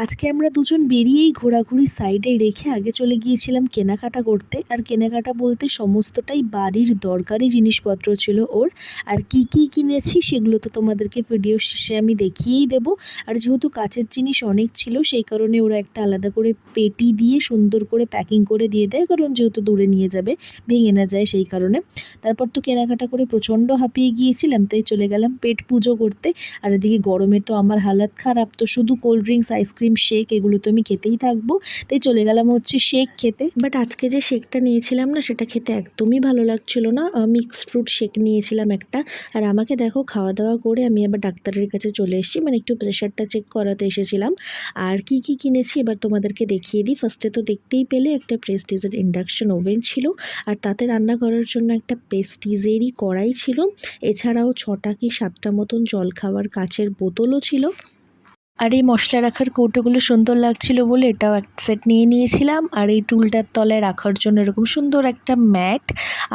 আজকে আমরা দুজন বেরিয়েই ঘোরাঘুরির সাইডে রেখে আগে চলে গিয়েছিলাম কেনাকাটা করতে। আর কেনাকাটা বলতে সমস্তটাই বাড়ির দরকারি জিনিসপত্র ছিল ওর। আর কি কি কিনেছি সেগুলো তো তোমাদেরকে ভিডিও শেষে আমি দেখিয়েই দেবো। আর যেহেতু কাচের জিনিস অনেক ছিল সেই কারণে ওরা একটা আলাদা করে পেটি দিয়ে সুন্দর করে প্যাকিং করে দিয়ে দেয়, কারণ যেহেতু দূরে নিয়ে যাবে ভেঙে না যায় সেই কারণে। তারপর তো কেনাকাটা করে প্রচণ্ড হাঁপিয়ে গিয়েছিলাম, তাই চলে গেলাম পেট পুজো করতে। আর এদিকে গরমে তো আমার হালাত খারাপ, তো শুধু কোল্ড ড্রিঙ্কস, আইসক্রিম, শেক এগুলো তো আমি খেতেই থাকবো। তাই চলে গেলাম হচ্ছে শেক খেতে। বাট আজকে যে শেকটা নিয়েছিলাম না, সেটা খেতে একদমই ভালো লাগছিল না। মিক্সড ফ্রুট শেক নিয়েছিলাম একটা। আর আমাকে দেখো, খাওয়া দাওয়া করে আমি আবার ডাক্তারের কাছে চলে এসেছি, মানে একটু প্রেশারটা চেক করাতে এসেছিলাম। আর কি কি কিনেছি এবার তোমাদেরকে দেখিয়ে দিই। ফার্স্টে তো দেখতেই পেলে একটা প্রেস্টিজের ইন্ডাকশন ওভেন ছিল, আর তাতে রান্না করার জন্য একটা প্রেস্টিজেরই কড়াই ছিল। এছাড়াও 6টা কি 7টা মতন জল খাওয়ার কাচের বোতলও ছিল। আর এই মশলা রাখার কৌটোগুলো সুন্দর লাগছিল বলে এটাও এক সেট নিয়ে নিয়েছিলাম। আর এই টুলটার তলায় রাখার জন্য এরকম সুন্দর একটা ম্যাট।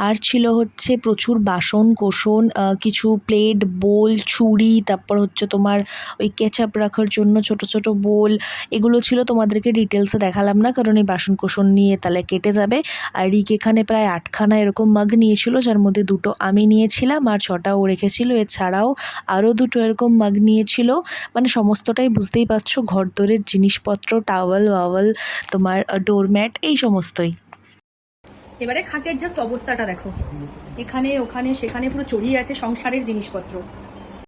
আর ছিল হচ্ছে প্রচুর বাসন কোসন, কিছু প্লেট, বোল, ছুরি, তারপর হচ্ছে তোমার ওই কেচাপ রাখার জন্য ছোট ছোট বোল। এগুলো ছিল, তোমাদেরকে ডিটেলসে দেখালাম না কারণ এই বাসন কোসন নিয়ে তাহলে কেটে যাবে। আর রিক এখানে প্রায় 8খানা এরকম মাগ নিয়েছিল, যার মধ্যে 2টো আমি নিয়েছিলাম আর 6টা ও রেখেছিল। এছাড়াও আরও 2টো এরকম মাগ নিয়েছিল। মানে সমস্তটাই বুঝতেই পারছো, ঘরদোরের জিনিসপত্র, টাওয়াল ওয়াওয়াল, তোমার ডোরম্যাট, এই সমস্তই। এবারে খাটের জাস্ট অবস্থাটা দেখো, এখানে ওখানে সেখানে পুরো চড়িয়ে আছে সংসারের জিনিসপত্র।